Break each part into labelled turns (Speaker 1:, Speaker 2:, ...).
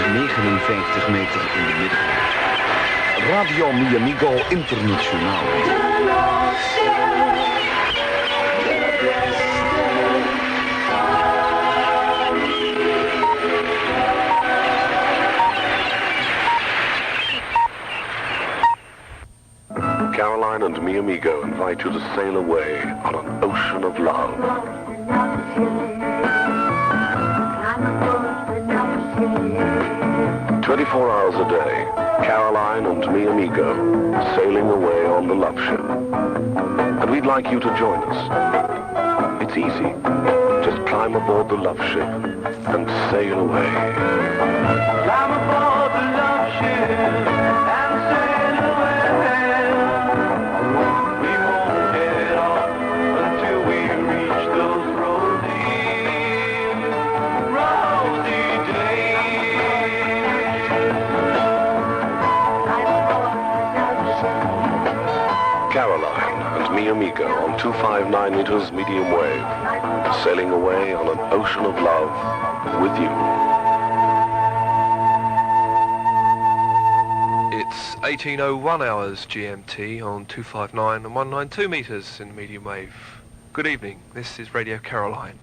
Speaker 1: 59 meter in de midden. Radio Mi Amigo Internationaal.
Speaker 2: Caroline and Mi Amigo invite you to sail away on an ocean of love. 24 hours a day, Caroline and Mi Amigo sailing away on the love ship. And we'd like you to join us. It's easy. Just climb aboard the love ship and sail away. Climb aboard the love ship and sail away. We won't get off until we reach those rosy days. Caroline and Mi Amigo on 259 meters medium wave, sailing away on an ocean of love with you.
Speaker 3: It's 18:01 hours GMT on 259 and 192 meters in medium wave. Good evening, this is Radio Caroline.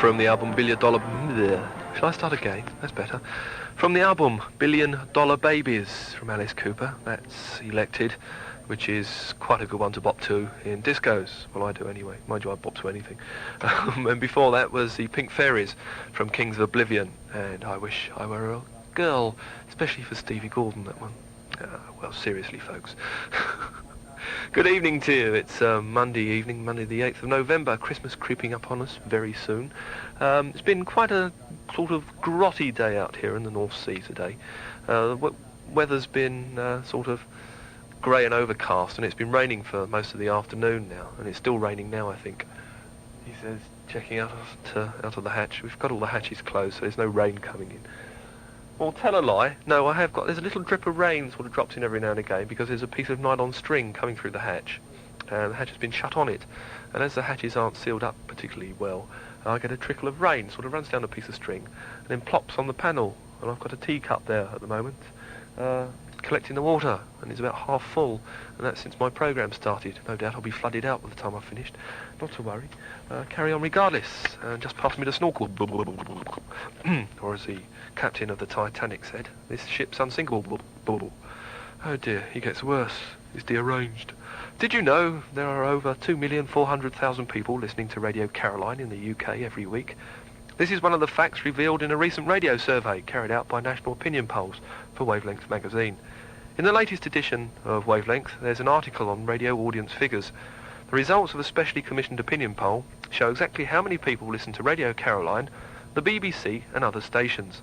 Speaker 3: From the album Billion Dollar... Shall I start again? That's better. From the album Billion Dollar Babies from Alice Cooper. That's Elected, which is quite a good one to bop to in discos. Well, I do anyway. Mind you, I bop to anything. And before that was the Pink Fairies from Kings of Oblivion. And I Wish I Were a Girl, especially for Stevie Gordon, that one. Well, seriously, folks. Good evening to you. It's Monday evening, Monday the 8th of November. Christmas creeping up on us very soon. It's been quite a sort of grotty day out here in the North Sea today. Weather's been sort of grey and overcast, and it's been raining for most of the afternoon now, and it's still raining now, I think. He says, checking out of the hatch. We've got all the hatches closed, so there's no rain coming in. Well, tell a lie. No, I have got... There's a little drip of rain sort of drops in every now and again because there's a piece of nylon string coming through the hatch. And the hatch has been shut on it. And as the hatches aren't sealed up particularly well, I get a trickle of rain, sort of runs down a piece of string, and then plops on the panel. And I've got a teacup there at the moment, collecting the water, and it's about half full. And that's since my programme started. No doubt I'll be flooded out by the time I've finished. Not to worry. Carry on regardless. Just pass me the snorkel. Or as the captain of the Titanic said, this ship's unsinkable. Oh dear, he gets worse. He's deranged. Did you know there are over 2,400,000 people listening to Radio Caroline in the UK every week? This is one of the facts revealed in a recent radio survey carried out by National Opinion Polls for Wavelength magazine. In the latest edition of Wavelength, there's an article on radio audience figures. The results of a specially commissioned opinion poll show exactly how many people listen to Radio Caroline, the BBC and other stations.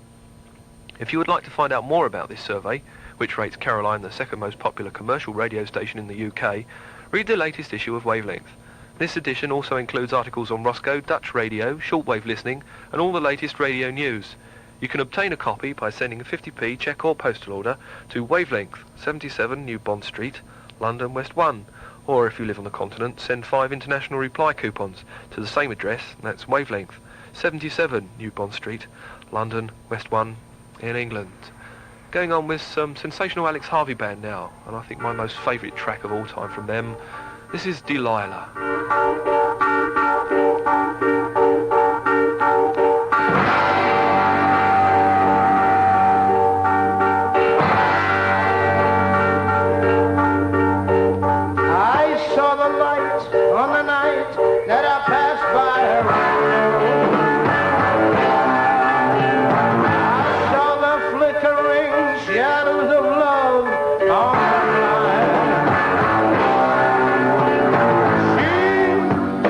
Speaker 3: If you would like to find out more about this survey, which rates Caroline the second most popular commercial radio station in the UK, read the latest issue of Wavelength. This edition also includes articles on Roscoe, Dutch radio, shortwave listening, and all the latest radio news. You can obtain a copy by sending a 50p cheque or postal order to Wavelength, 77 New Bond Street, London West 1. Or if you live on the continent, send 5 international reply coupons to the same address, that's Wavelength, 77 New Bond Street, London West 1 in England. Going on with some sensational Alex Harvey band now, and I think my most favourite track of all time from them. This is Delilah.
Speaker 4: I saw the light on the night that I passed by her window. I saw the flickering shadows of love on the line. She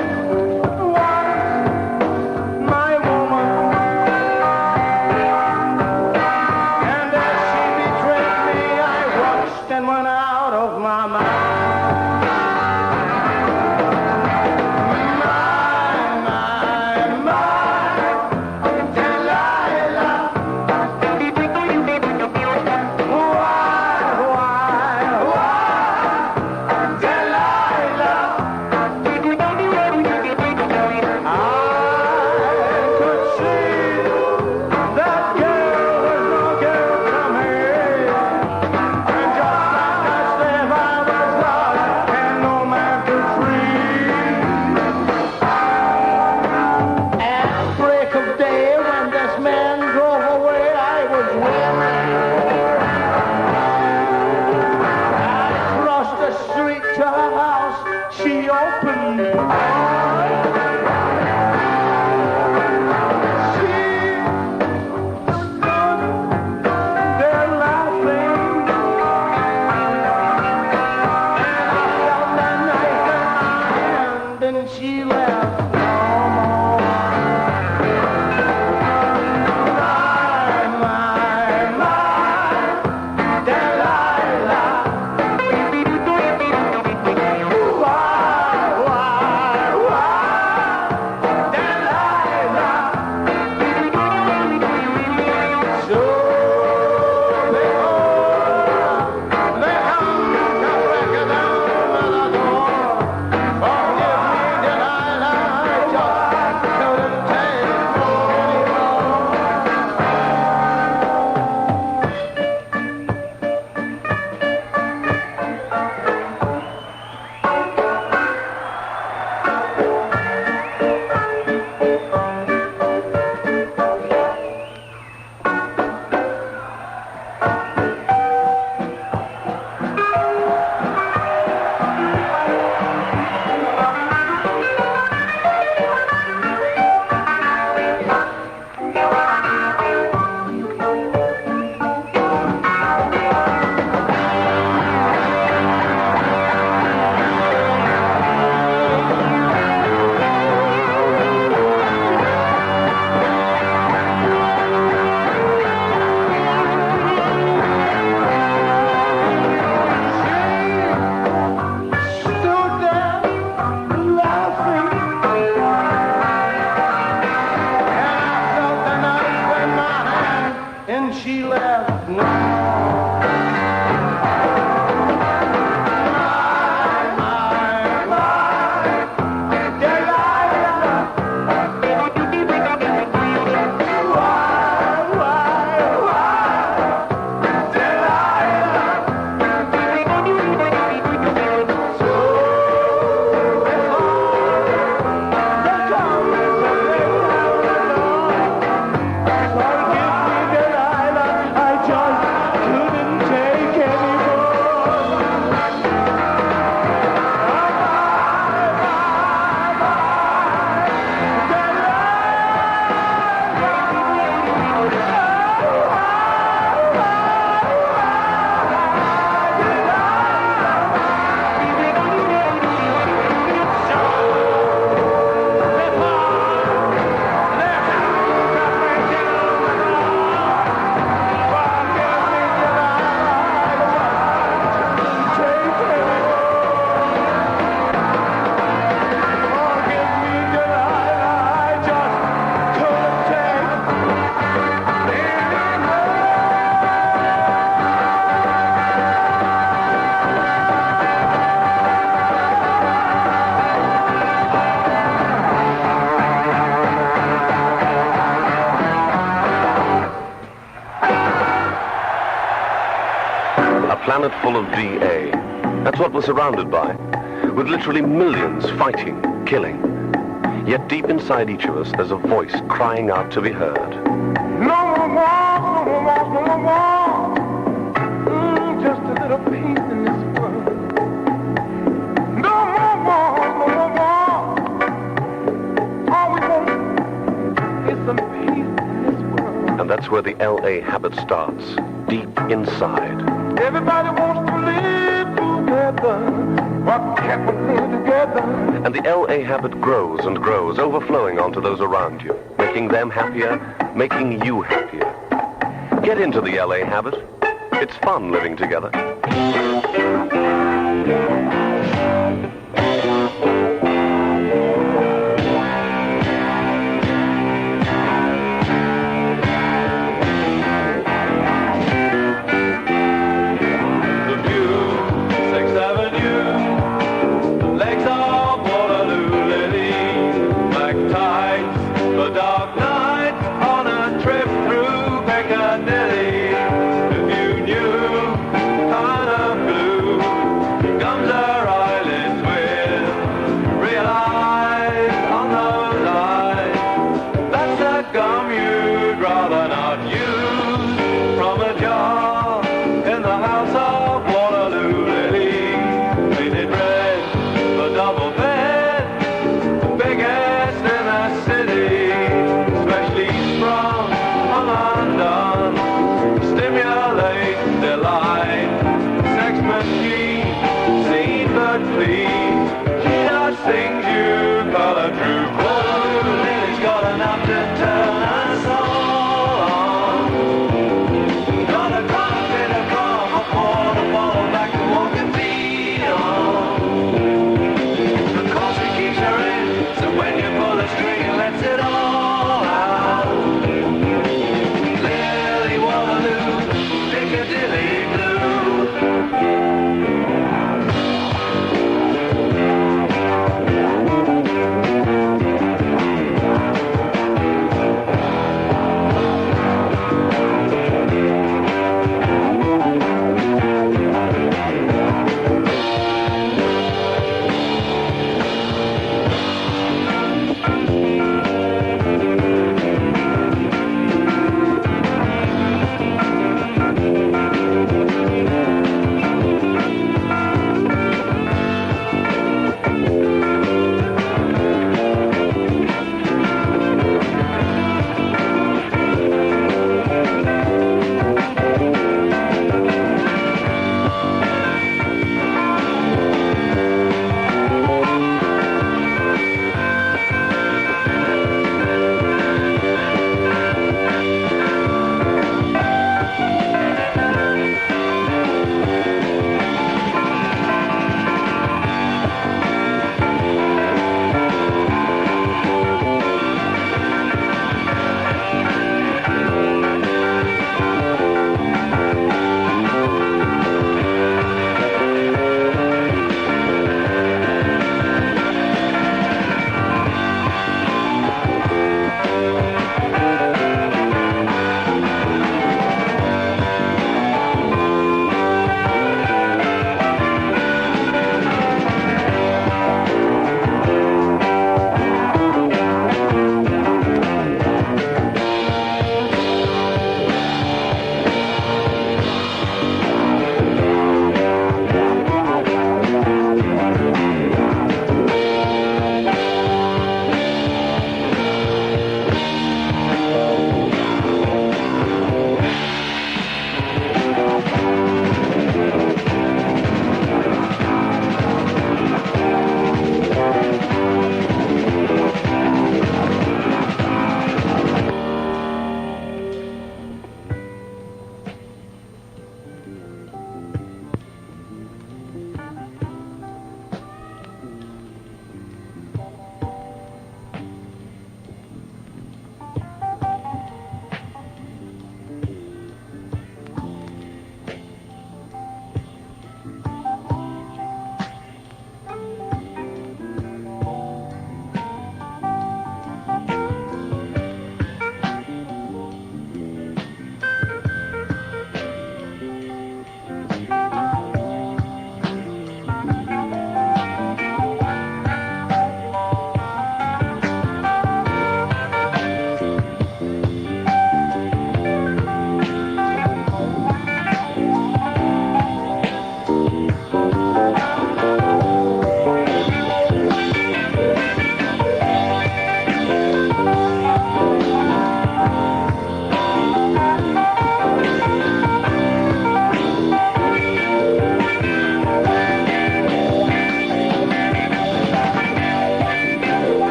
Speaker 2: planet full of DA. That's what we're surrounded by, with literally millions fighting, killing. Yet deep inside each of us, there's a voice crying out to be heard.
Speaker 4: No more wars, no more wars, no more wars. Just a little peace in this world. No more wars, no more wars. All we want is some peace in this world.
Speaker 2: And that's where the LA habit starts, deep inside.
Speaker 4: Everybody wants to live together. Why can't we live together?
Speaker 2: And the LA habit grows and grows, overflowing onto those around you, making them happier, making you happier. Get into the LA habit. It's fun living together.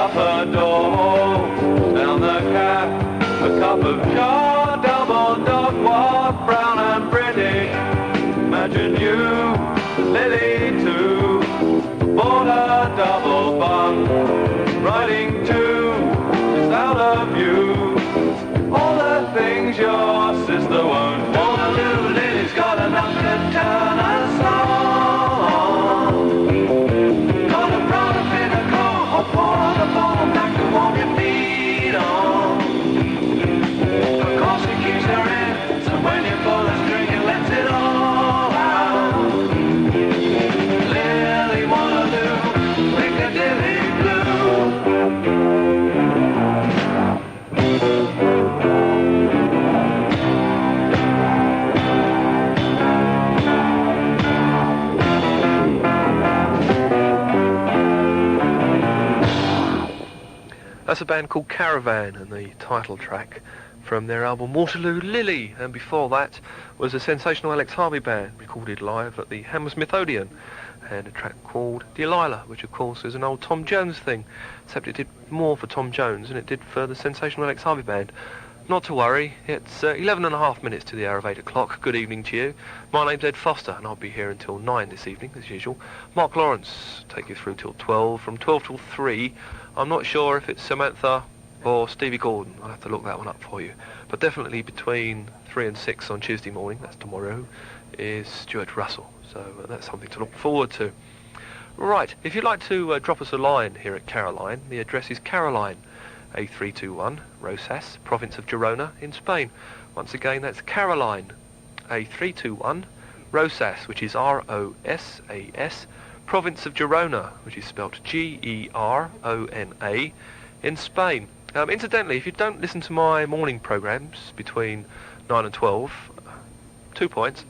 Speaker 5: up her door, down the cab, a cup of joe, double dog walk, brown and British. Imagine you, Lily too, bought a double bunk, riding to, just out of view. All the things your sister won't wanna do. Lily's got enough to turn us on. Got a brown up in a car, hot water, the bottle black to warm your feet on. Of course she keeps her in, so when you pull a string it lets it all out. Lily Waterloo, Piccadilly Blue.
Speaker 3: That's a band called Caravan, and the title track from their album Waterloo Lily. And before that was a sensational Alex Harvey band recorded live at the Hammersmith Odeon, and a track called Delilah, which of course is an old Tom Jones thing, except it did more for Tom Jones than it did for the sensational Alex Harvey band. Not to worry, it's 11 and a half minutes to the hour of 8 o'clock. Good evening to you. My name's Ed Foster, and I'll be here until 9 this evening, as usual. Mark Lawrence, take you through till 12. From 12 till 3, I'm not sure if it's Samantha or Stevie Gordon. I'll have to look that one up for you. But definitely between 3 and 6 on Tuesday morning, that's tomorrow, is Stuart Russell. So that's something to look forward to. Right, if you'd like to drop us a line here at Caroline, the address is Caroline, A321, Rosas, province of Girona in Spain. Once again, that's Caroline, A321, Rosas, which is R-O-S-A-S, province of Girona, which is spelled G-E-R-O-N-A, in Spain. Incidentally, if you don't listen to my morning programmes between 9 and 12, 2 points.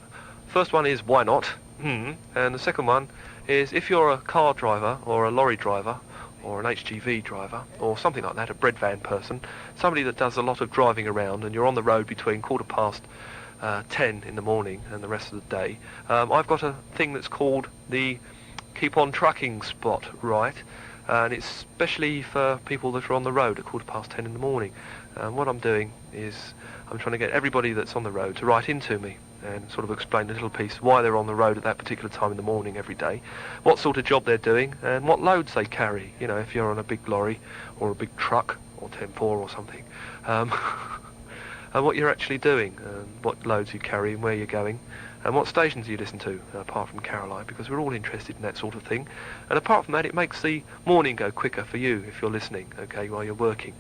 Speaker 3: First one is, why not? And the second one is, if you're a car driver or a lorry driver or an HGV driver or something like that, a bread van person, somebody that does a lot of driving around, and you're on the road between 10:15 in the morning and the rest of the day, I've got a thing that's called the Keep On Trucking spot, right? And it's especially for people that are on the road at 10:15 in the morning. What I'm doing is I'm trying to get everybody that's on the road to write into me and sort of explain a little piece why they're on the road at that particular time in the morning every day, what sort of job they're doing, and what loads they carry. You know, if you're on a big lorry or a big truck or 10-4 or something, and what you're actually doing, and what loads you carry and where you're going, and what stations you listen to, apart from Caroline, because we're all interested in that sort of thing. And apart from that, it makes the morning go quicker for you if you're listening, okay, while you're working.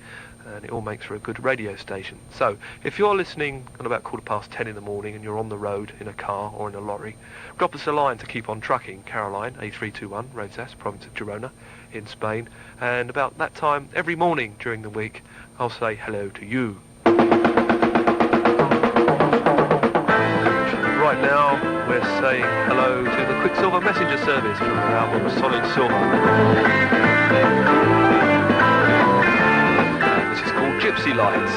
Speaker 3: And it all makes for a good radio station. So, if you're listening at about 10:15 in the morning and you're on the road in a car or in a lorry, drop us a line to Keep On Trucking, Caroline, A321, Rosas, province of Girona, in Spain. And about that time, every morning during the week, I'll say hello to you. Right now, we're saying hello to the Quicksilver Messenger Service from their album Solid Silver. This is called Gypsy Lights.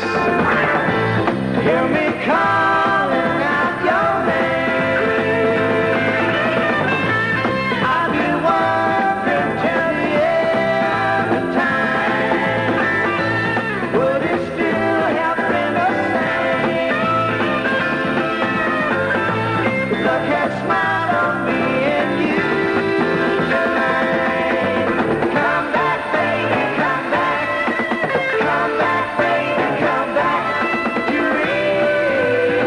Speaker 4: Hear me calling out your name. I've been wondering, tell me every time, would it still have been the same? Look and smile on me and you tonight. Come back, baby, come back. Come back, baby, come back. You really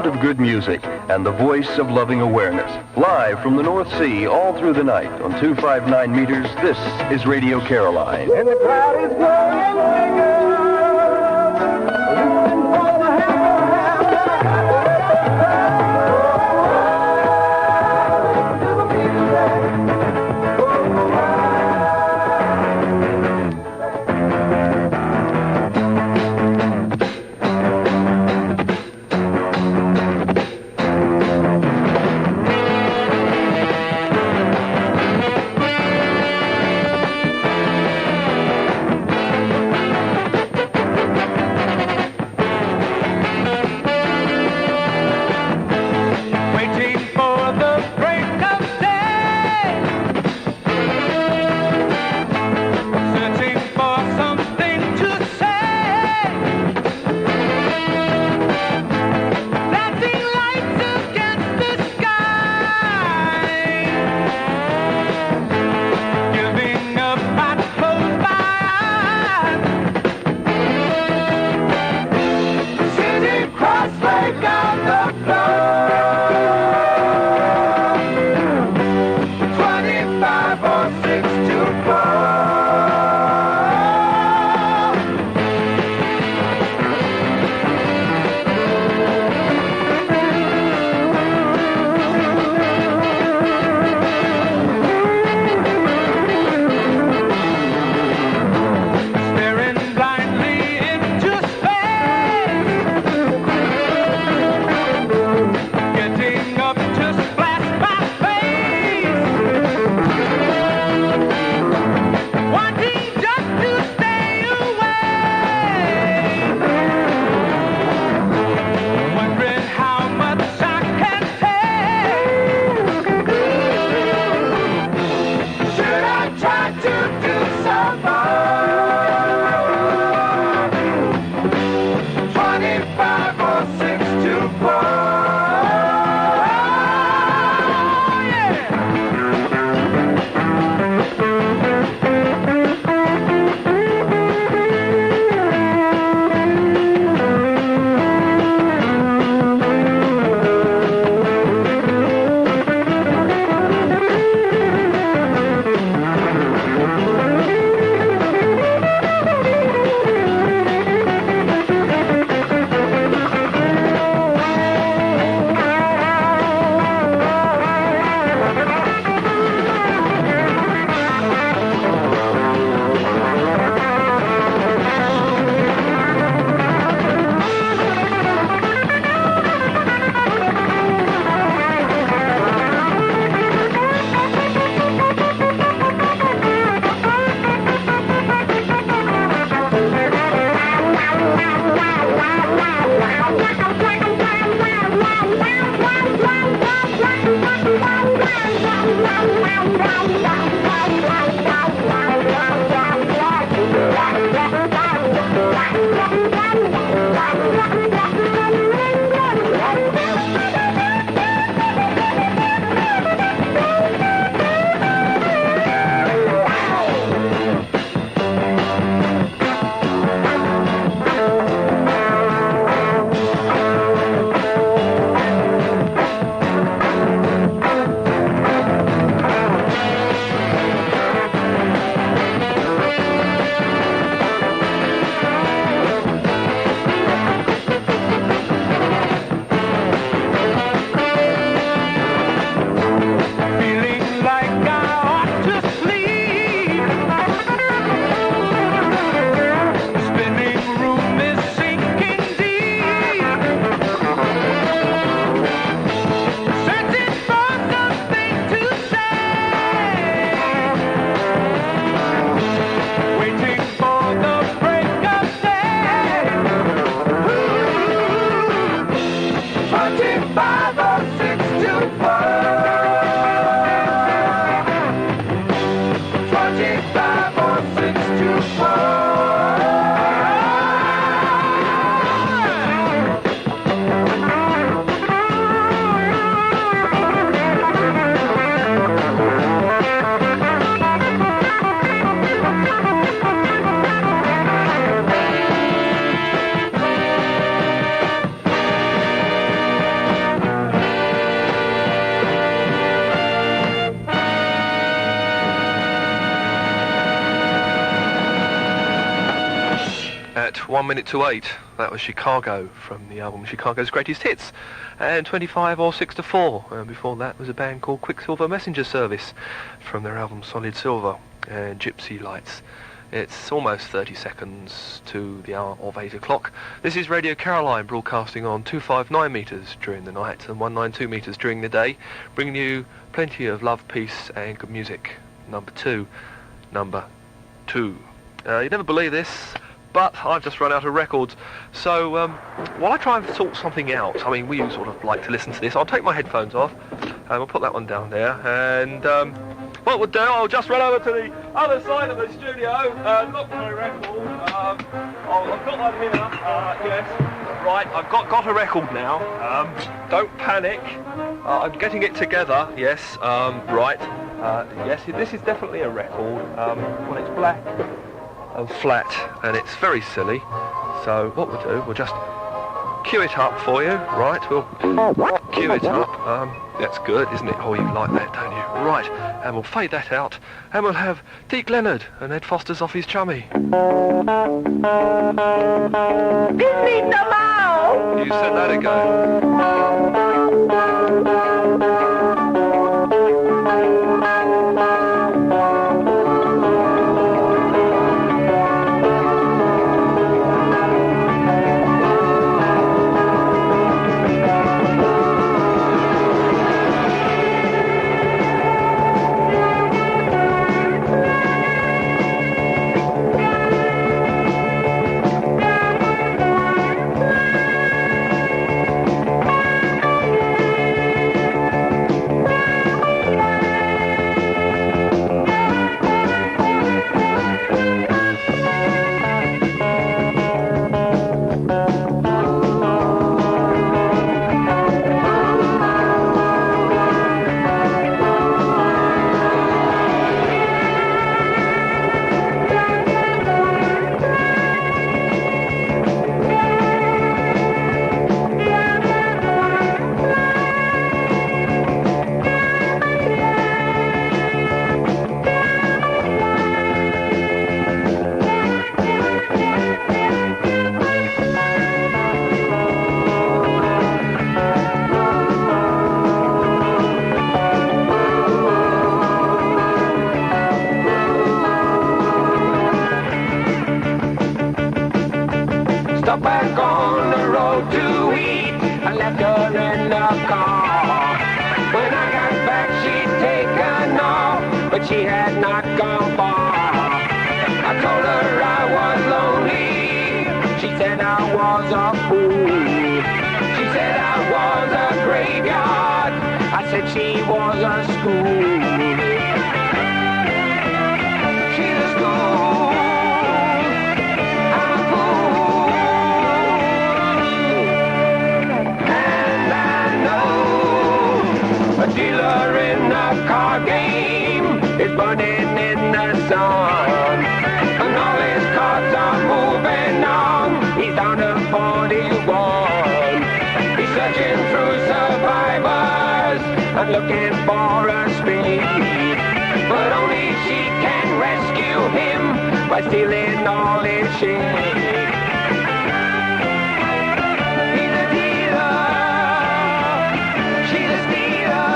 Speaker 6: sound of good music and the voice of loving awareness. Live from the North Sea all through the night on 259 meters, this is Radio Caroline.
Speaker 4: And the crowd is growing bigger. Listen for the
Speaker 3: At 1 minute to 8, that was Chicago from the album Chicago's Greatest Hits. And 25 or 6 to 4, and before that was a band called Quicksilver Messenger Service from their album Solid Silver and Gypsy Lights. It's almost 30 seconds to the hour of 8 o'clock. This is Radio Caroline, broadcasting on 259 metres during the night and 192 metres during the day, bringing you plenty of love, peace and good music. Number two. You never believe this, but I've just run out of records. So while I try and sort something out, I mean, we sort of like to listen to this. I'll take my headphones off and I'll put that one down there. And what we'll do, I'll just run over to the other side of the studio, look for a record. I've got one here, yes. Right, I've got a record now. Don't panic. I'm getting it together, yes. Right. Yes, this is definitely a record. Well, it's black and flat, and it's very silly. So what we'll do, we'll just cue it up for you. Right, we'll cue it up. That's good, isn't it? Oh, you like that, don't you? Right, and we'll fade that out, and we'll have Deke Leonard and Ed Foster's Off His Chummy.
Speaker 4: Give me the law.
Speaker 3: You said that again.
Speaker 4: Stop back on the road to eat. I left her in the car. When I got back, she'd taken off, but she had not gone far. I told her I was lonely. She said I was a fool. She said I was a graveyard. I said she was a school. She's a school. Dealer in the car game is burning in the sun, and all his cars are moving on. He's down to 41. He's searching through survivors and looking for a spade, but only she can rescue him by stealing all his shit. He's a dealer. She's a stealer.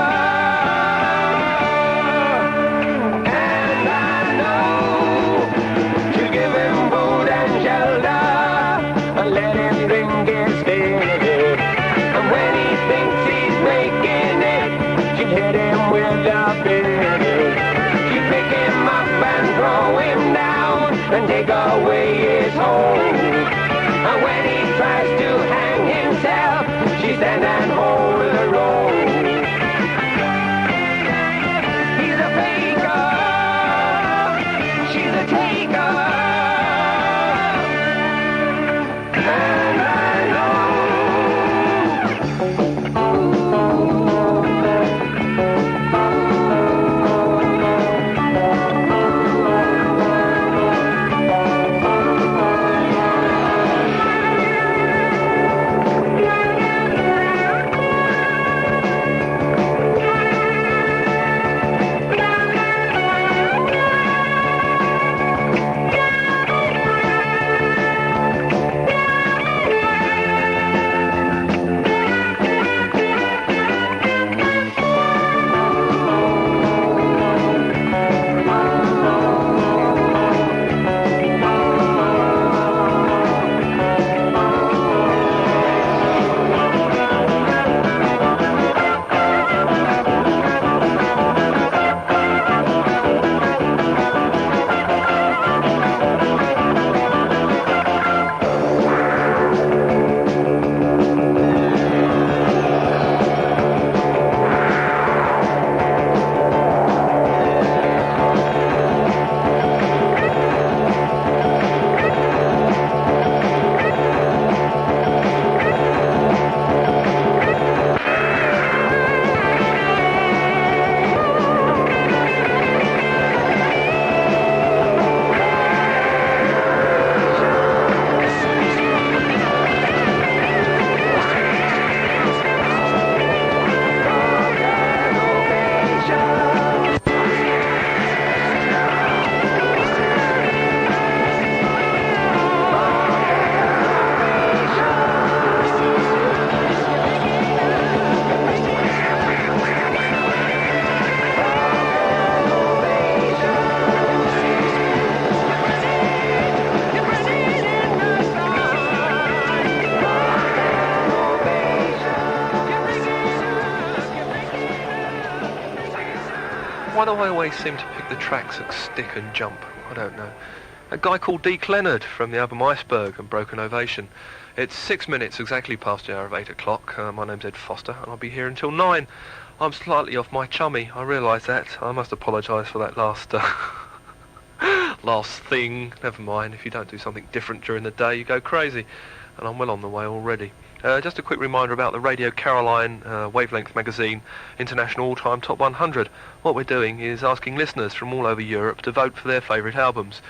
Speaker 4: Let him drink his fill. And when he thinks he's making it, she'd hit him with a bill. She'd pick him up and throw him down and take away his hold. And when he tries to hang himself, she stand and hold the rope. He's a faker. She's a taker.
Speaker 3: Why do I always seem to pick the tracks that stick and jump? I don't know. A guy called Deke Leonard from the album Iceberg and Broken Ovation. It's 6 minutes exactly past the hour of 8 o'clock. My name's Ed Foster and I'll be here until 9. I'm slightly off my chummy, I realise that. I must apologise for that last last thing. Never mind, if you don't do something different during the day you go crazy. And I'm well on the way already. Just a quick reminder about the Radio Caroline Wavelength magazine International All-Time Top 100. What we're doing is asking listeners from all over Europe to vote for their favourite albums.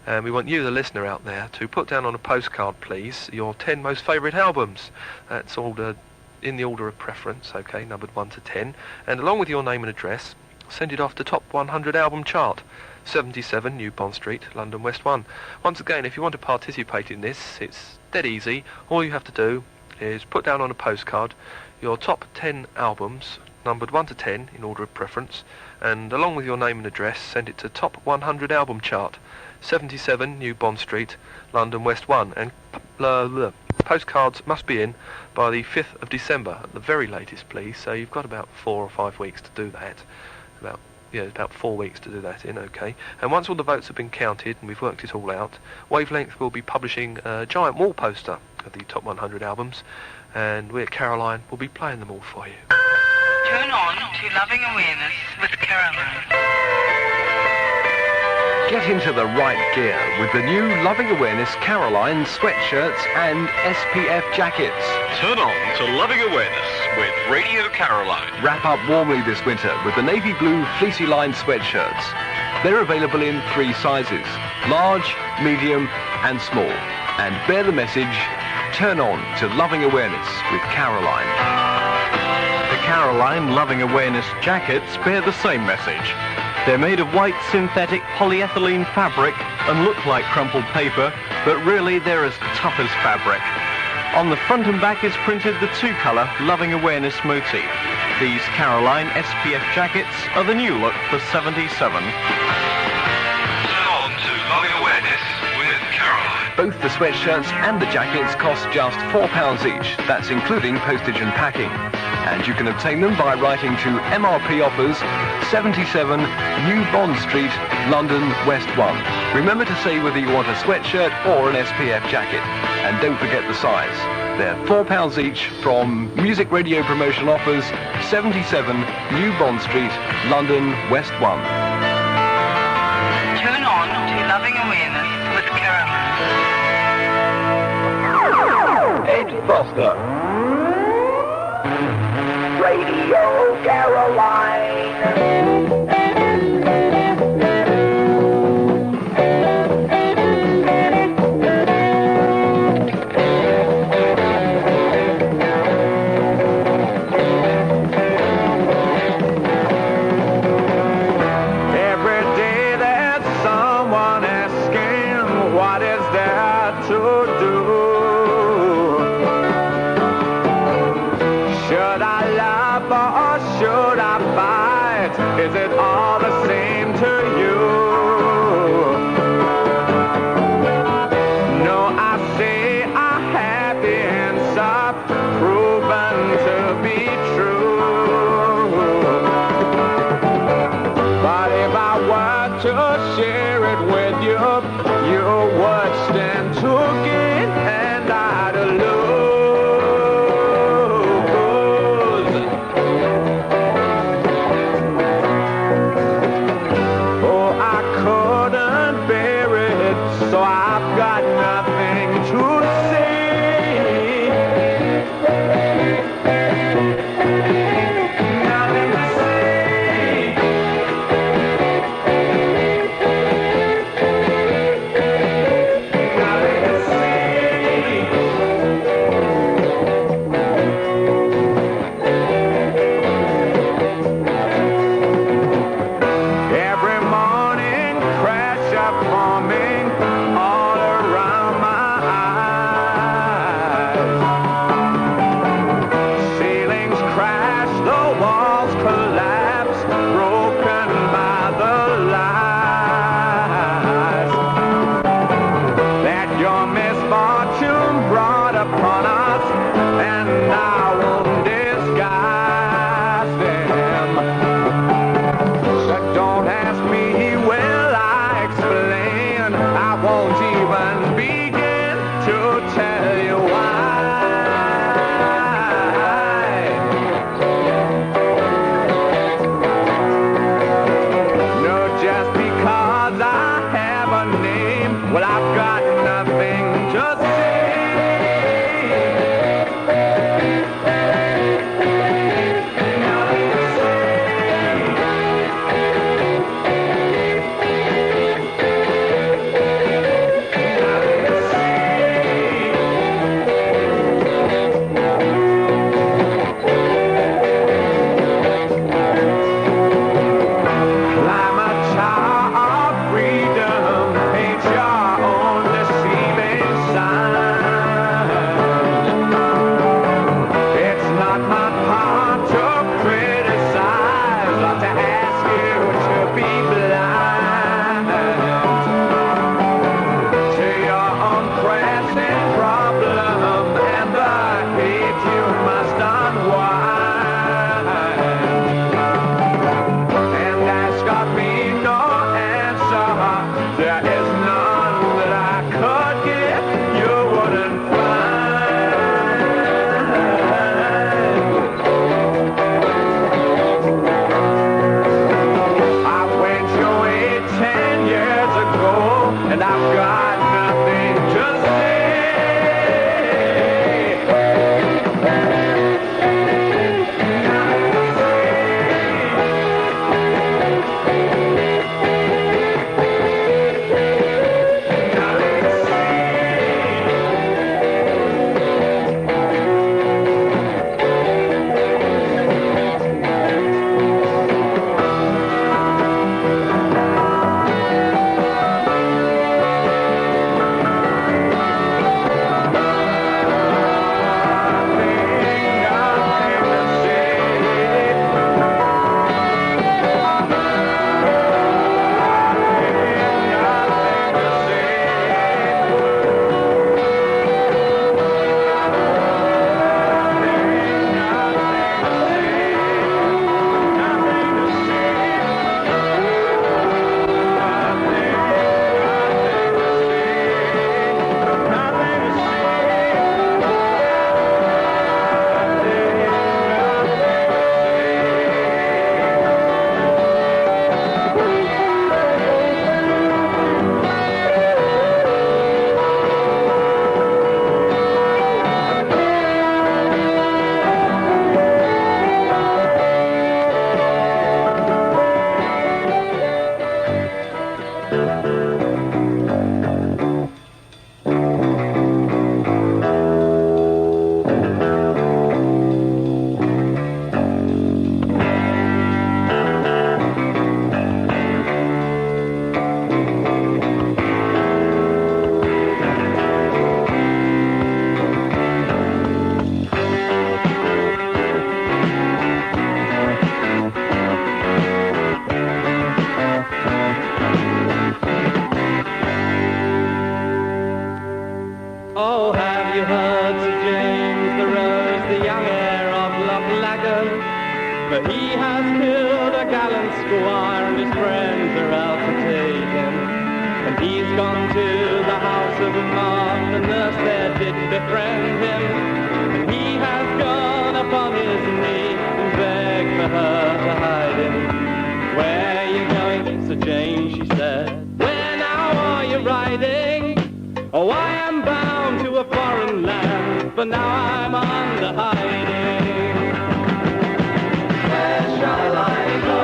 Speaker 3: And we want you, the listener out there, to put down on a postcard, please, your 10 most favourite albums. That's ordered in the order of preference, okay, numbered 1 to 10. And along with your name and address, send it off to Top 100 Album Chart, 77 New Bond Street, London West 1. Once again, if you want to participate in this, it's dead easy. All you have to do is put down on a postcard your top 10 albums, numbered 1 to 10 in order of preference, and along with your name and address, send it to Top 100 Album Chart, 77 New Bond Street, London West 1, and postcards must be in by the 5th of December at the very latest, please. So you've got about 4 or 5 weeks to do that. About 4 weeks to do that in, okay. And once all the votes have been counted and we've worked it all out, Wavelength will be publishing a giant wall poster of the top 100 albums, and we at Caroline will be playing them all for you.
Speaker 7: Turn on to Loving Awareness with Caroline.
Speaker 6: Get into the right gear with the new Loving Awareness Caroline sweatshirts and SPF jackets.
Speaker 8: Turn on to Loving Awareness with Radio Caroline.
Speaker 6: Wrap up warmly this winter with the navy blue fleecy lined sweatshirts. They're available in 3 sizes, large, medium and small. And bear the message, turn on to Loving Awareness with Caroline.
Speaker 8: The Caroline Loving Awareness jackets bear the same message. They're made of white synthetic polyethylene fabric and look like crumpled paper, but really they're as tough as fabric. On the front and back is printed the 2-colour Loving Awareness motif. These Caroline SPF jackets are the new look for 77.
Speaker 3: Turn on to Loving Awareness with Caroline.
Speaker 6: Both the sweatshirts and the jackets cost just £4 each. That's including postage and packing. And you can obtain them by writing to MRP Offers, 77 New Bond Street, London West 1. Remember to say whether you want a sweatshirt or an SPF jacket. And don't forget the size. They're £4 each from Music Radio Promotion Offers, 77 New Bond Street, London West 1.
Speaker 7: Turn on to Loving Awareness with Caroline.
Speaker 6: Ed Foster.
Speaker 4: Radio Caroline.
Speaker 5: Is it all the same to you? No, I say I have the answer proven to be true. But if I were to share it with you, you would stand to gain and I'd lose. squire and his friends are out to take him. And he's gone to the house of Mark, the nurse there did befriend him. And he has gone upon his knee and begged for her to hide him. Where you going, Sir James, she said. Where now are you riding? Oh, I am bound to a foreign land, but now I'm under hiding. Where shall I go?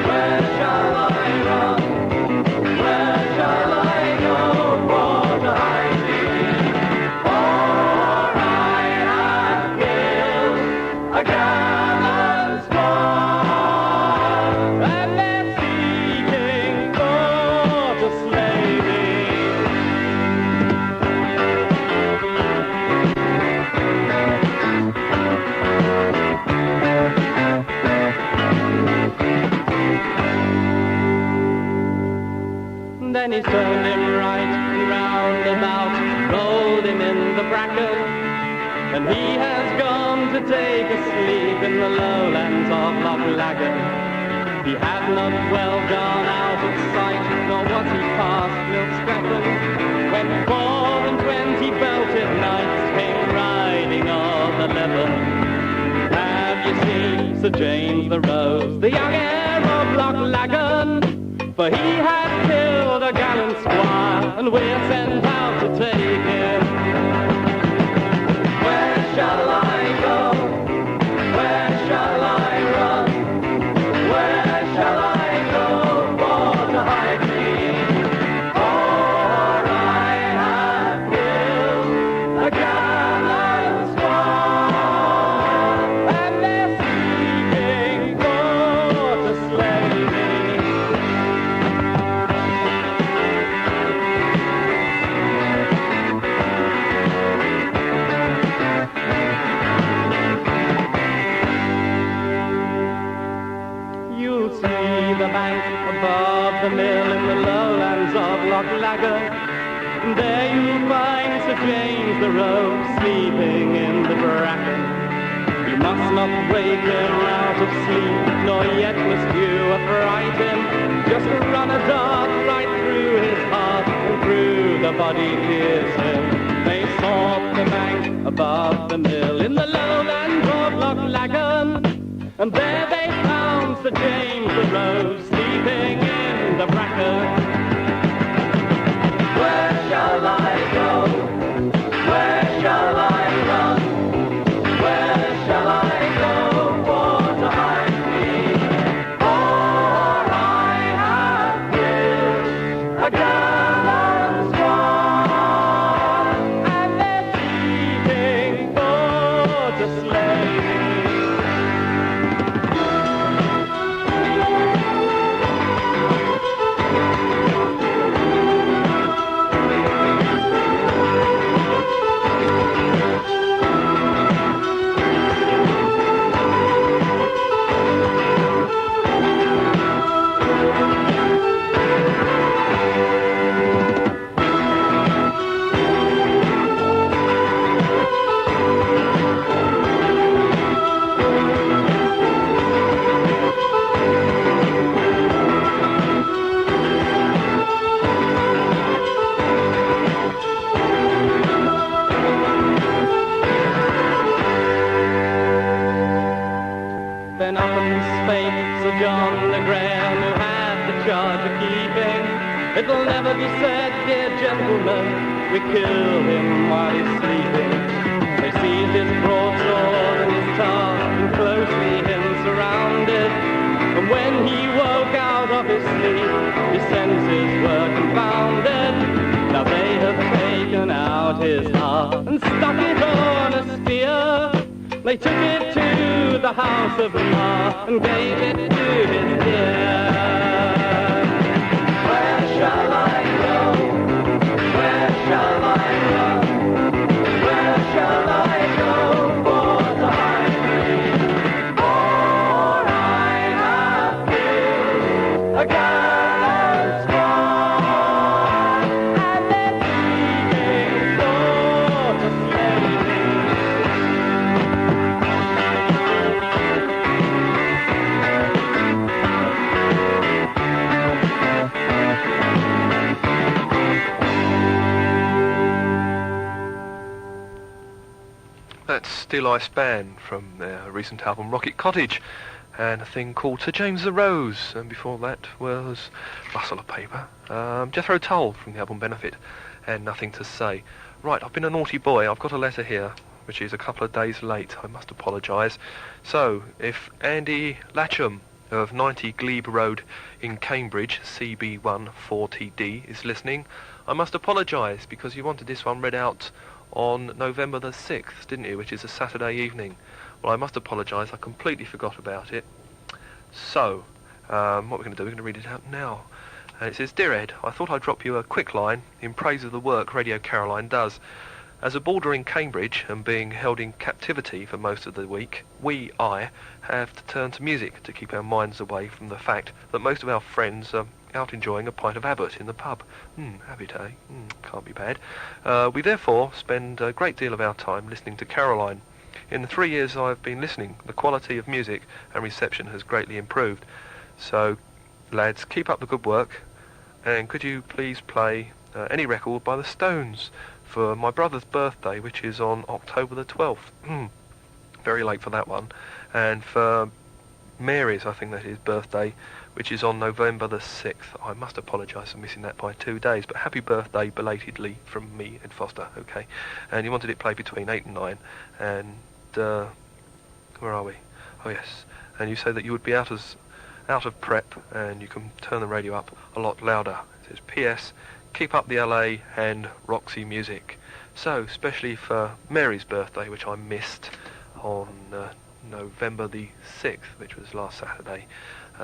Speaker 5: Where shall I run? Where shall I go for to hide me? For I have killed a gallant squire, and they're seeking for to slay me. Then he turned him right and round about, rolled him in the bracken, and he has gone to take a sleep in the lowlands of Loch Laggan. He had not well gone out of sight, nor was he past Milkscracken, when 24 belted knights came riding on the Leven. Have you seen Sir James the Rose, the young heir of Loch Laggan? For he had killed a gallant squire, and we're sent out to take him. Where shall I go? Where shall I run? Where shall I go for to hide me? For I have killed a gallant squire, and they're seeking for to slay me. You'll see the bank above the mill in the lowlands of Loch Laggan. There you'll find Sir James the Rogue sleeping in the bracken. You must not wake him out of sleep, nor yet must you affright him. Just run a dart right through his heart, and through the body pierce him. They sought the bank above the mill in the lowlands of Loch Laggan, and there they found Sir James the Rose sleeping in the bracken. Where shall I go? Where shall I run? Where shall I go for to hide me? For I have killed a gallant squire, and they're seeking for to slay me. Then up and spake Sir John the Graham, who had the charge of keeping. It'll never be said, dear gentlemen, we killed him while he's sleeping. They seized his broadsword and his tongue, and closely him surrounded. And when he woke out of his sleep, his senses were confounded. Now they have taken out his heart and stuck it on a spear. They took it to the house of Ma and gave it to his dear. Where shall I go? Where shall I run? Where shall I go for to hide me? For I have killed a gallant squire, and they're seeking for to slay me.
Speaker 3: Still I Span from their recent album Rocket Cottage, and a thing called Sir James the Rose, and before that was Rustle of Paper, Jethro Tull from the album Benefit, and Nothing to Say. Right, I've been a naughty boy. I've got a letter here, which is a couple of days late. I must apologise. So, if Andy Latcham of 90 Glebe Road in Cambridge, CB1 4TD, is listening, I must apologise, because you wanted this one read out on November the 6th, didn't you, which is a Saturday evening. Well, I must apologise, I completely forgot about it. So, what we're going to do, we're going to read it out now. And it says, Dear Ed, I thought I'd drop you a quick line in praise of the work Radio Caroline does. As a boarder in Cambridge and being held in captivity for most of the week, I have to turn to music to keep our minds away from the fact that most of our friends are out enjoying a pint of Abbott in the pub. Happy day. Can't be bad. We therefore spend a great deal of our time listening to Caroline. In the 3 years I've been listening, the quality of music and reception has greatly improved. So, lads, keep up the good work, and could you please play any record by the Stones for my brother's birthday, which is on October the 12th. Very late for that one. And for Mary's, I think that is, birthday, which is on November the 6th. I must apologise for missing that by 2 days, but happy birthday belatedly from me, Ed Foster, okay? And you wanted it played between 8 and 9, and where are we? Oh yes, and you say that you would be out of prep, and you can turn the radio up a lot louder. It says, P.S. Keep up the LA and Roxy music. So, especially for Mary's birthday, which I missed on November the 6th, which was last Saturday.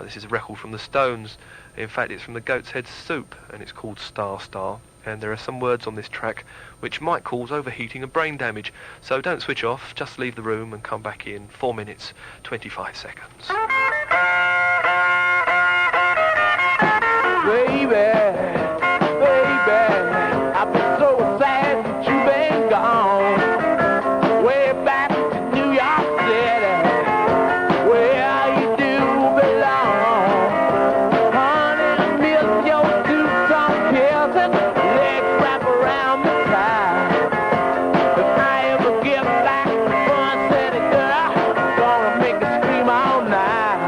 Speaker 3: This is a record from the Stones. In fact, it's from the Goat's Head Soup, and it's called Star Star. And there are some words on this track which might cause overheating and brain damage. So don't switch off, just leave the room and come back in 4 minutes, 25 seconds.
Speaker 4: Baby, I've been so sad that you've been gone. Way back to New York City, where you do belong. Honey, I miss your two-tone kissing, legs wrap around the tie. If I ever get back to Fun City, girl, gonna make her scream all night.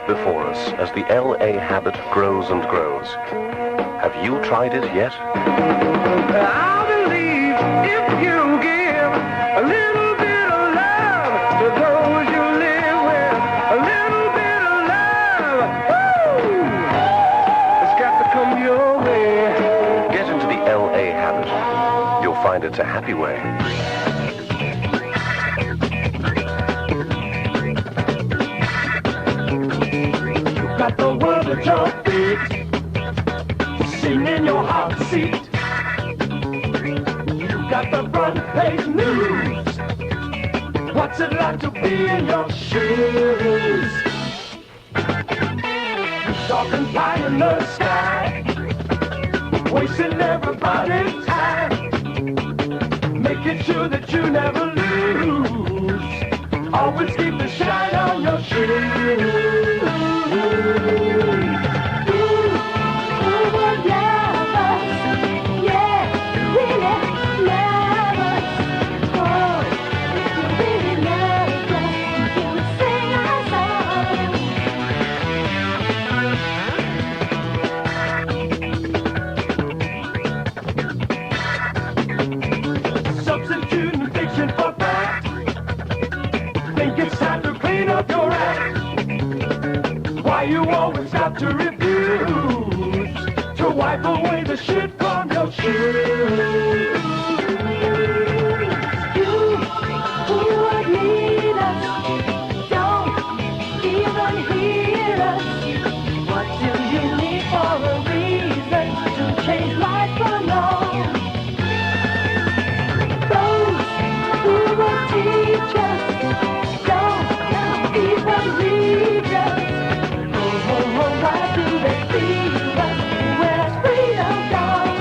Speaker 2: before us as the LA habit grows and grows. Have you tried it yet?
Speaker 4: I believe if you give a little bit of love to those you live with, a little bit of love, woo! It's got to come your way.
Speaker 2: Get into the LA habit. You'll find it's a happy way.
Speaker 4: Got the world at your feet, sitting in your hot seat. You got the front page news. What's it like to be in your shoes? Talking pie in the sky, wasting everybody's time, making sure that you never lose. Always keep the shine on your shoes. Substituting fiction for fact. Think it's time to clean up your act. Why you always got to refuse to wipe away the shit from your shoes? You who would need us don't even hear us. What do you need for a reason to change life for long? Those who will teach us don't even read us. Why do they feed us? Where's freedom gone?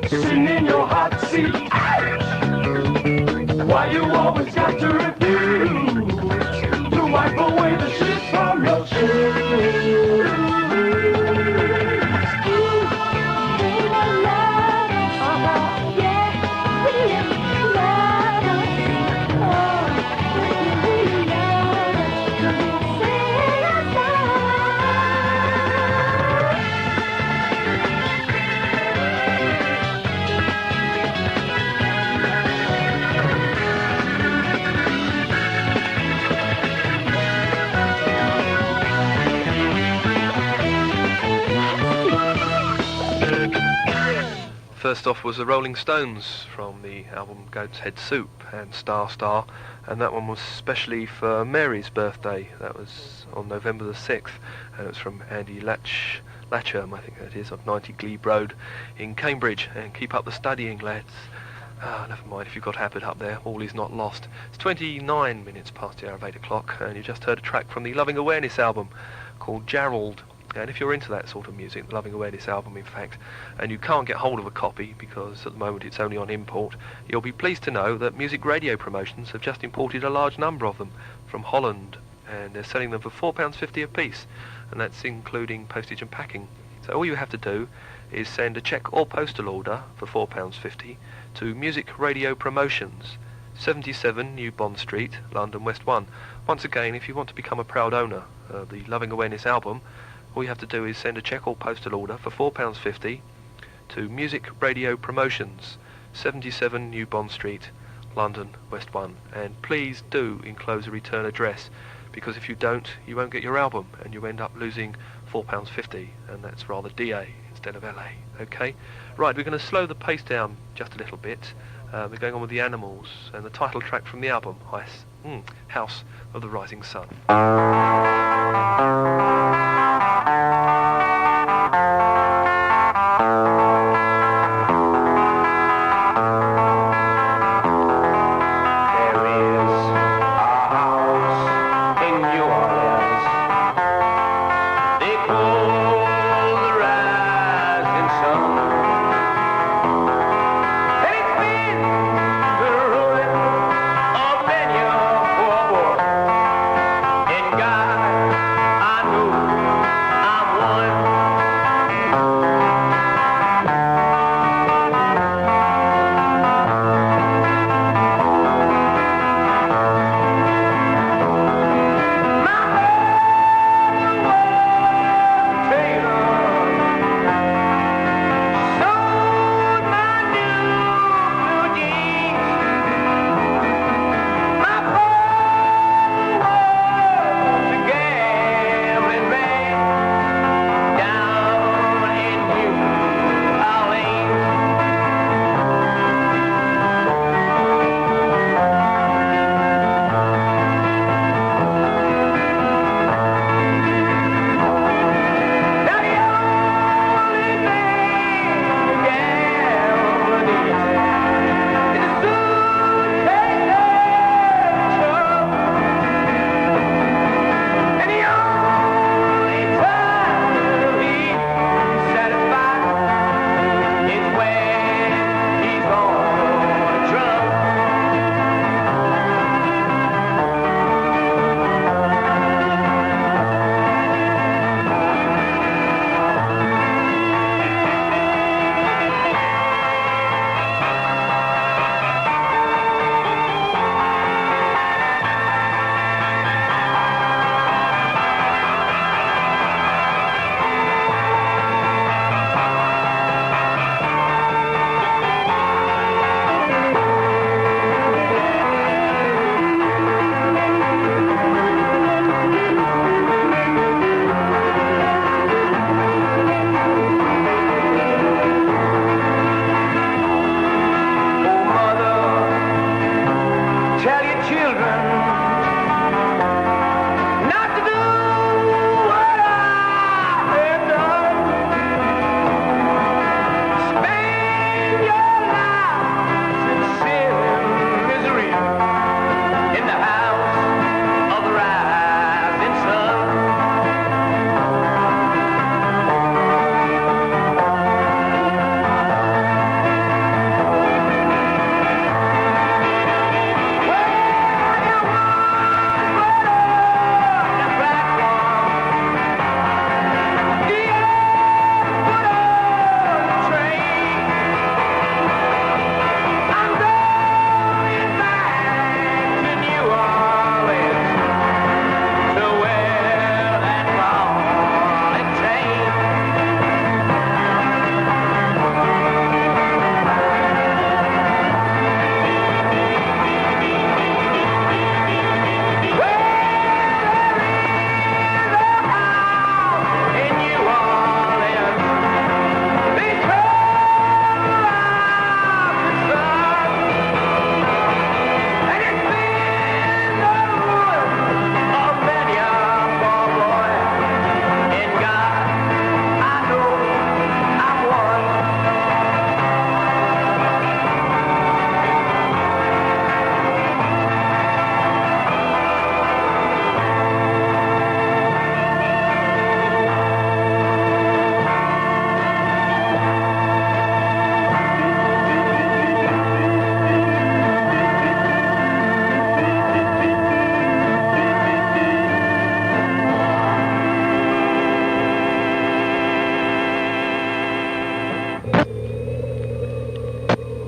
Speaker 4: Sitting in your hot seat. Why you always got to refuse to wipe away the shit from your shoes?
Speaker 3: First off was the Rolling Stones from the album Goat's Head Soup and Star Star, and that one was specially for Mary's birthday. That was on November the 6th, and it was from Andy Latcham, I think that is, of 90 Glebe Road in Cambridge. And keep up the studying, lads. Never mind, if you've got habit up there, all is not lost. It's 29 minutes past the hour of 8 o'clock, and you just heard a track from the Loving Awareness album called Gerald. And if you're into that sort of music, the Loving Awareness album in fact, and you can't get hold of a copy because at the moment it's only on import, you'll be pleased to know that Music Radio Promotions have just imported a large number of them from Holland, and they're selling them for £4.50 a piece, and that's including postage and packing. So all you have to do is send a cheque or postal order for £4.50 to Music Radio Promotions, 77 New Bond Street, London W1. Once again, if you want to become a proud owner of the Loving Awareness album, all you have to do is send a cheque or postal order for £4.50 to Music Radio Promotions, 77 New Bond Street, London W1. And please do enclose a return address, because if you don't, you won't get your album and you end up losing £4.50, and that's rather DA instead of LA. Okay? Right, we're going to slow the pace down just a little bit, We're going on with the Animals and the title track from the album, House of the Rising Sun.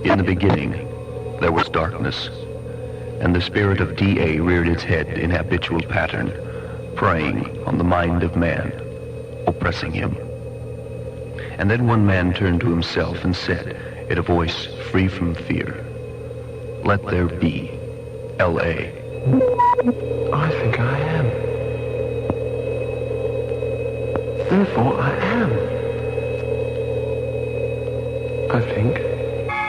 Speaker 9: In the beginning, there was darkness, and the spirit of D.A. reared its head in habitual pattern, preying on the mind of man, oppressing him. And then one man turned to himself and said, in a voice free from fear, "Let there be L.A."
Speaker 10: I think I am. Therefore I am. I think.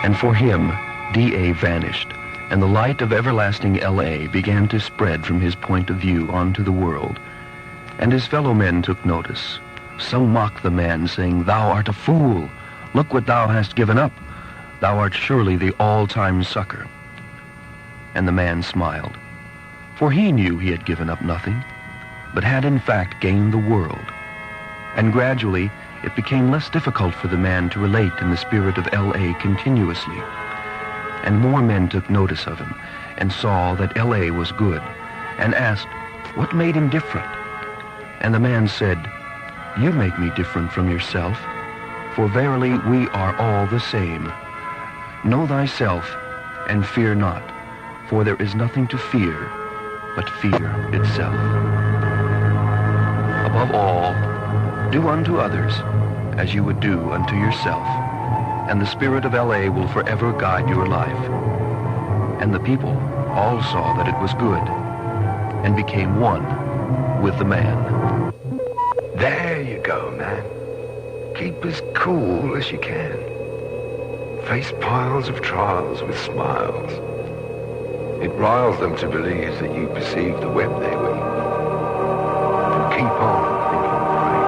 Speaker 9: And for him, D.A. vanished, and the light of everlasting L.A. began to spread from his point of view onto the world. And his fellow men took notice. Some mocked the man, saying, "Thou art a fool. Look what thou hast given up. Thou art surely the all-time sucker." And the man smiled, for he knew he had given up nothing, but had in fact gained the world. And gradually it became less difficult for the man to relate in the spirit of L.A. continuously. And more men took notice of him, and saw that L.A. was good, and asked, what made him different? And the man said, "You make me different from yourself, for verily we are all the same. Know thyself, and fear not, for there is nothing to fear but fear itself. Above all, do unto others as you would do unto yourself, and the spirit of L.A. will forever guide your life." And the people all saw that it was good, and became one with the man.
Speaker 11: There you go, man. Keep as cool as you can. Face piles of trials with smiles. It riles them to believe that you perceive the web they weave. And keep on thinking free.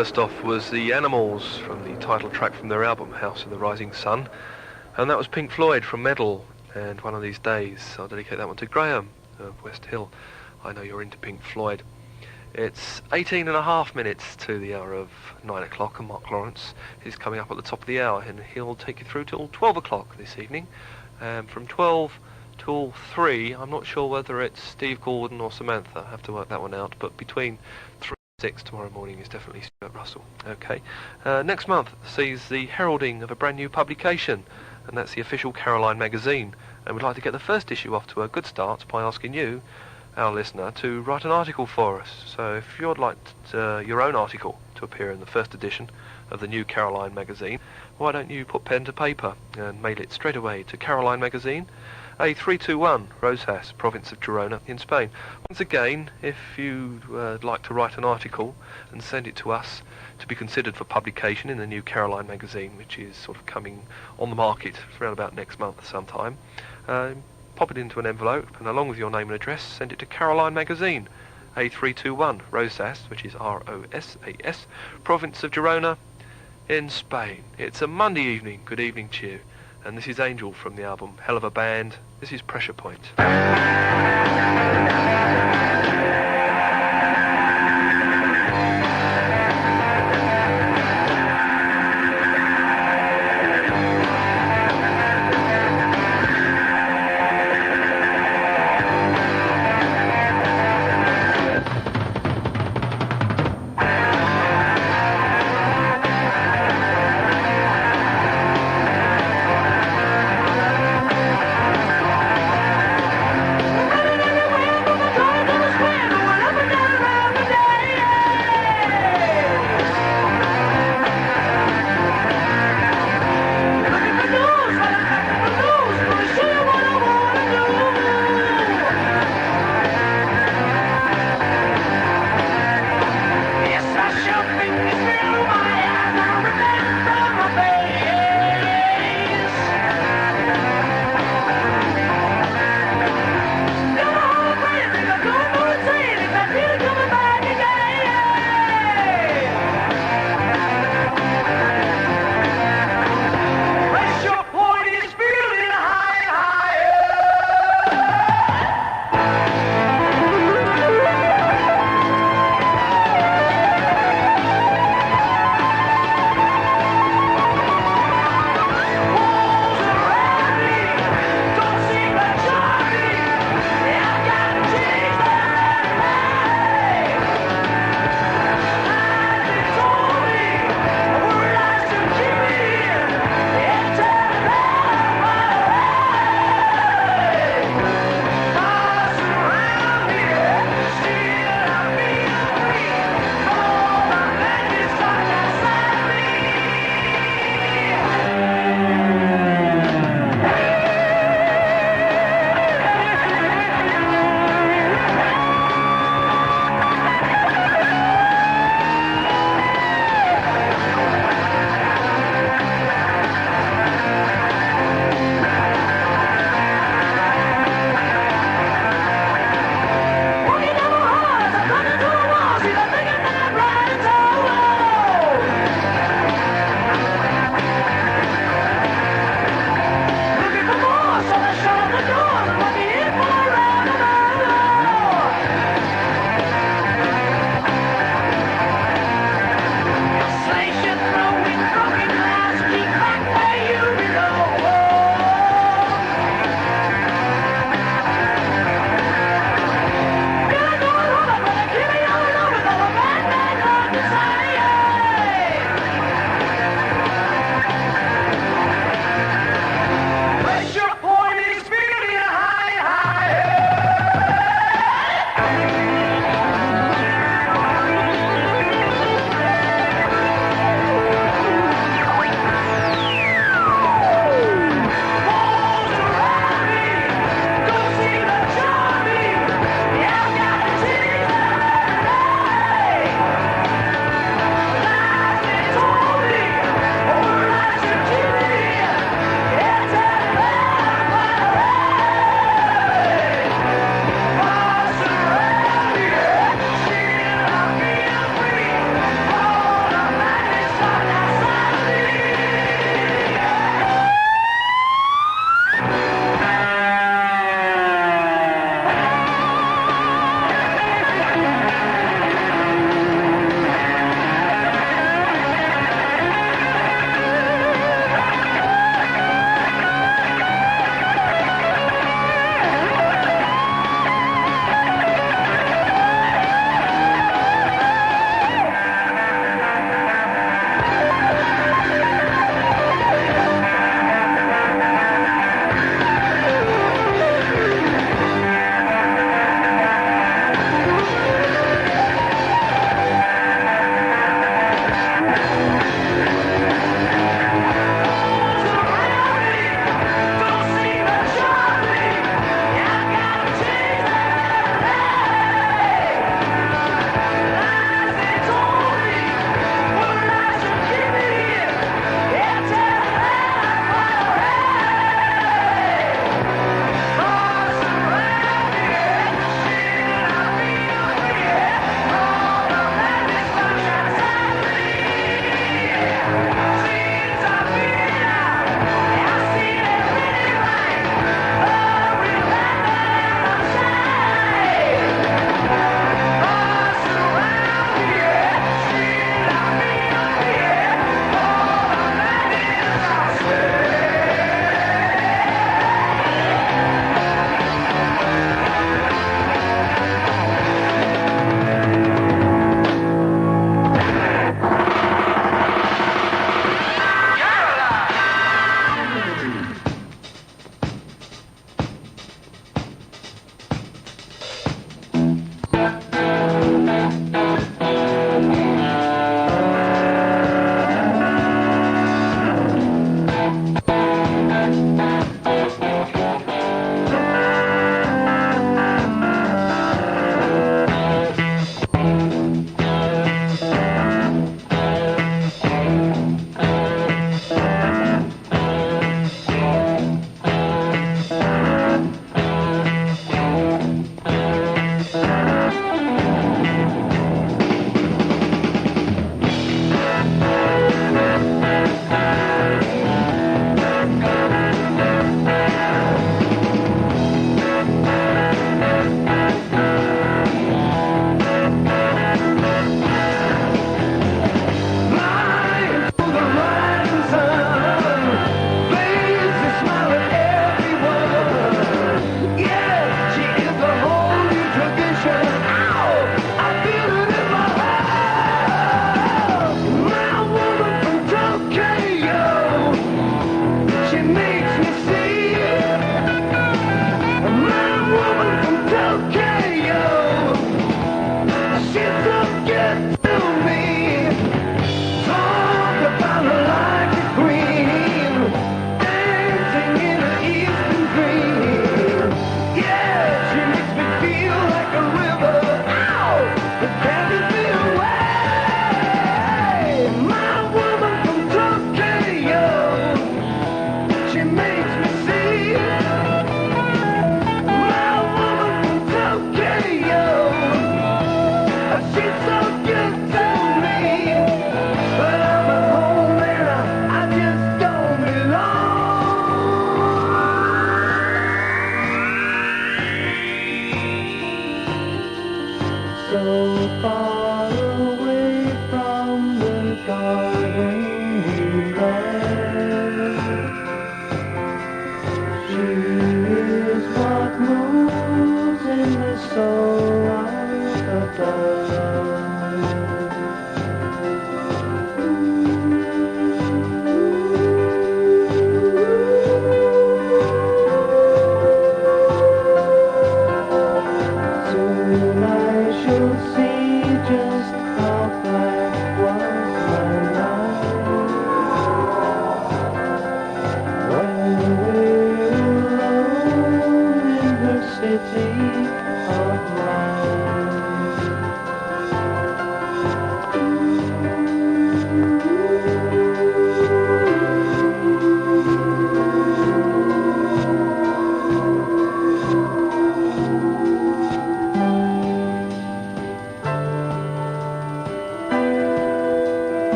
Speaker 3: First off was The Animals from the title track from their album House of the Rising Sun, and that was Pink Floyd from Medal, and One of These Days. I'll dedicate that one to Graham of West Hill. I know you're into Pink Floyd. It's 18.5 minutes to the hour of 9 o'clock, and Mark Lawrence is coming up at the top of the hour, and he'll take you through till 12 o'clock this evening. From 12 till 3, I'm not sure whether it's Steve Gordon or Samantha. I have to work that one out, but between 3 and 6 tomorrow morning is definitely Stuart Russell. Okay. Next month sees the heralding of a brand new publication, and that's the official Caroline magazine. And we'd like to get the first issue off to a good start by asking you, our listener, to write an article for us. So if you'd like your own article to appear in the first edition of the new Caroline magazine, why don't you put pen to paper and mail it straight away to Caroline magazine, A321 Rosas, province of Girona in Spain. Once again, if you'd like to write an article and send it to us to be considered for publication in the new Caroline magazine, which is sort of coming on the market around about next month sometime, pop it into an envelope, and along with your name and address, send it to Caroline magazine, A321 Rosas, which is R-O-S-A-S, province of Girona in Spain. It's a Monday evening. Good evening to you. And this is Angel from the album Hell of a Band. This is Pressure Point.
Speaker 4: Thank you.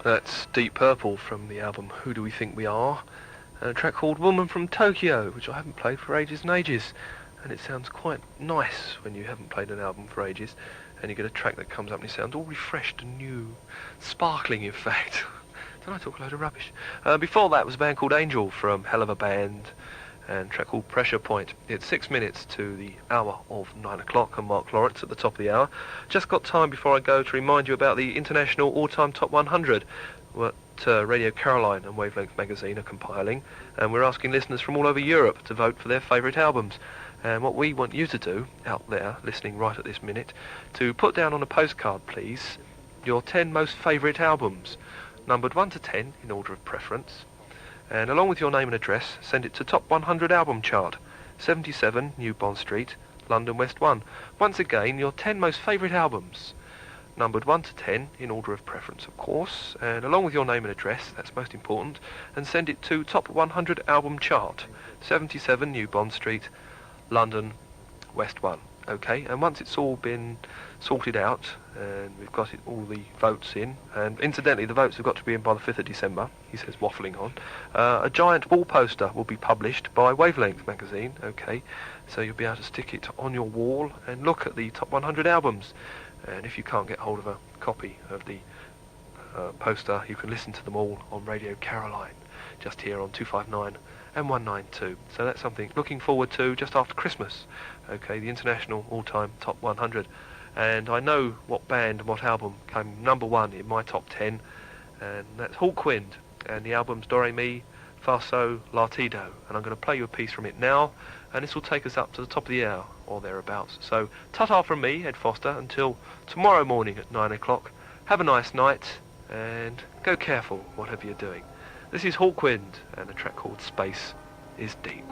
Speaker 3: That's Deep Purple from the album Who Do We Think We Are, and a track called Woman from Tokyo, which I haven't played for ages and ages, and it sounds quite nice when you haven't played an album for ages and you get a track that comes up and it sounds all refreshed and new, sparkling in fact. Don't I talk a load of rubbish? Before that was a band called Angel from Hell of a Band, and a track called Pressure Point. It's 6 minutes to the hour of 9 o'clock, and Mark Lawrence at the top of the hour. Just got time before I go to remind you about the International All-Time Top 100, what Radio Caroline and Wavelength magazine are compiling, and we're asking listeners from all over Europe to vote for their favourite albums. And what we want you to do, out there, listening right at this minute, to put down on a postcard, please, your 10 most favourite albums, numbered 1 to 10 in order of preference. And along with your name and address, send it to Top 100 Album Chart, 77 New Bond Street, London West 1. Once again, your 10 most favourite albums, numbered 1 to 10 in order of preference, of course, and along with your name and address, that's most important, and send it to Top 100 Album Chart, 77 New Bond Street, London West 1. Okay, and once it's all been sorted out and we've got all the votes in, and incidentally the votes have got to be in by the 5th of December, he says waffling on, a giant wall poster will be published by Wavelength magazine, okay, so you'll be able to stick it on your wall and look at the top 100 albums, and if you can't get hold of a copy of the poster, you can listen to them all on Radio Caroline, just here on 259 and 192. So that's something looking forward to just after Christmas. Okay, the International All-Time Top 100. And I know what band and what album came number 1 in my top 10, and that's Hawkwind, and the album's Do Re Mi Fa Sol La Ti Do, and I'm going to play you a piece from it now, and this will take us up to the top of the hour, or thereabouts. So, ta-ta from me, Ed Foster, until tomorrow morning at 9 o'clock. Have a nice night, and go careful, whatever you're doing. This is Hawkwind, and a track called Space is Deep.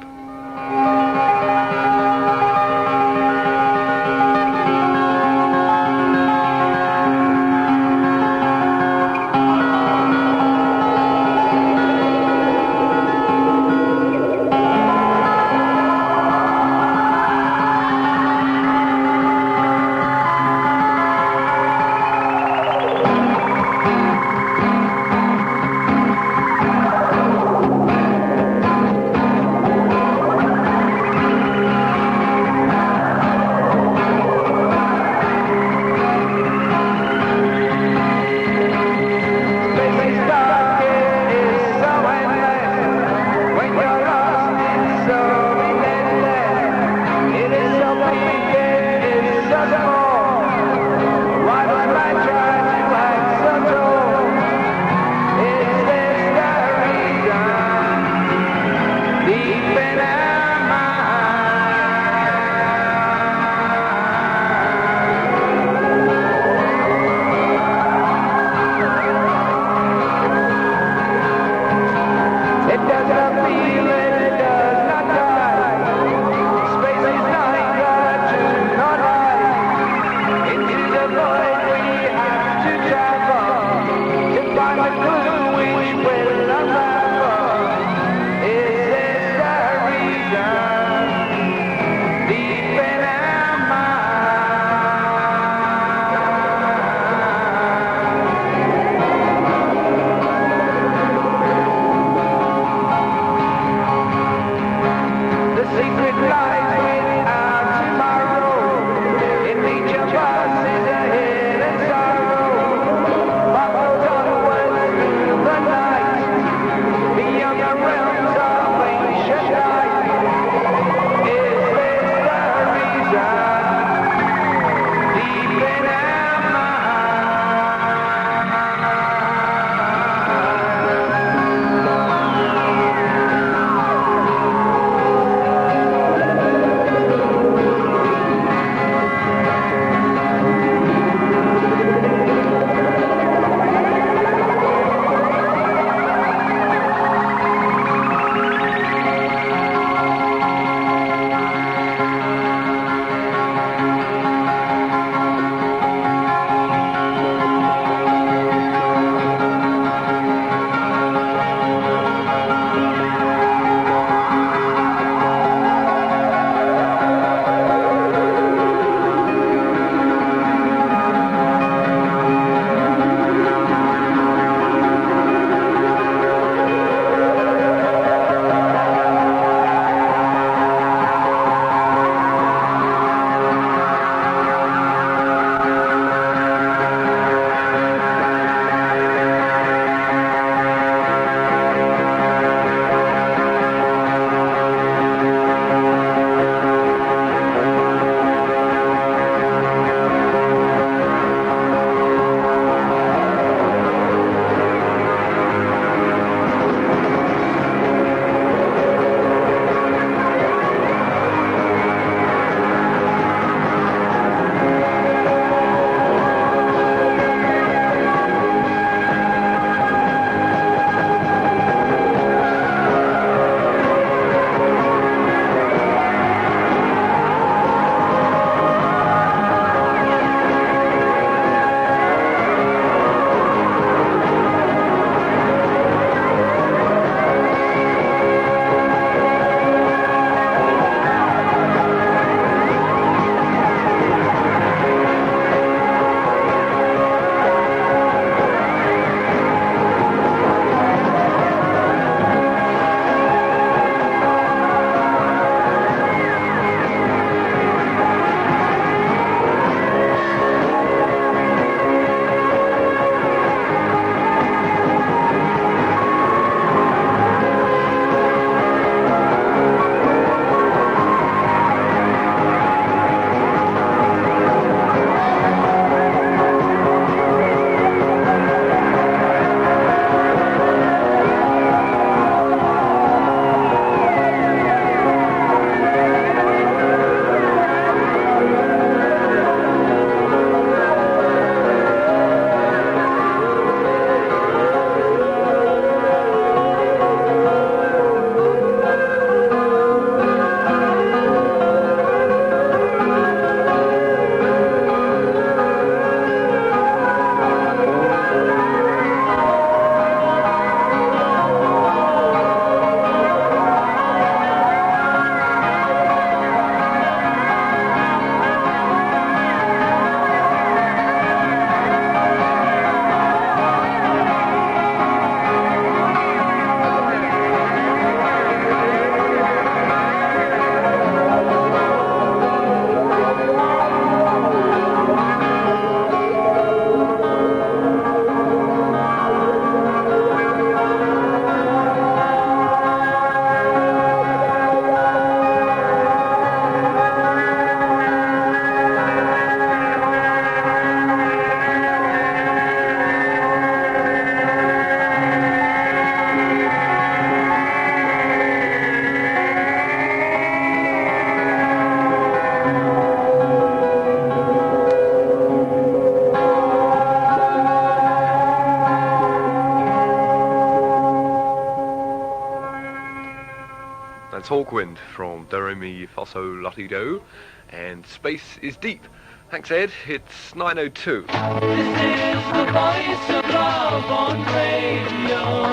Speaker 3: That's Hawkwind from Do Re Mi Fa Sol La Ti Do, and Space is Deep. Thanks, Ed. It's 9:02.
Speaker 5: This is the voice of love on radio.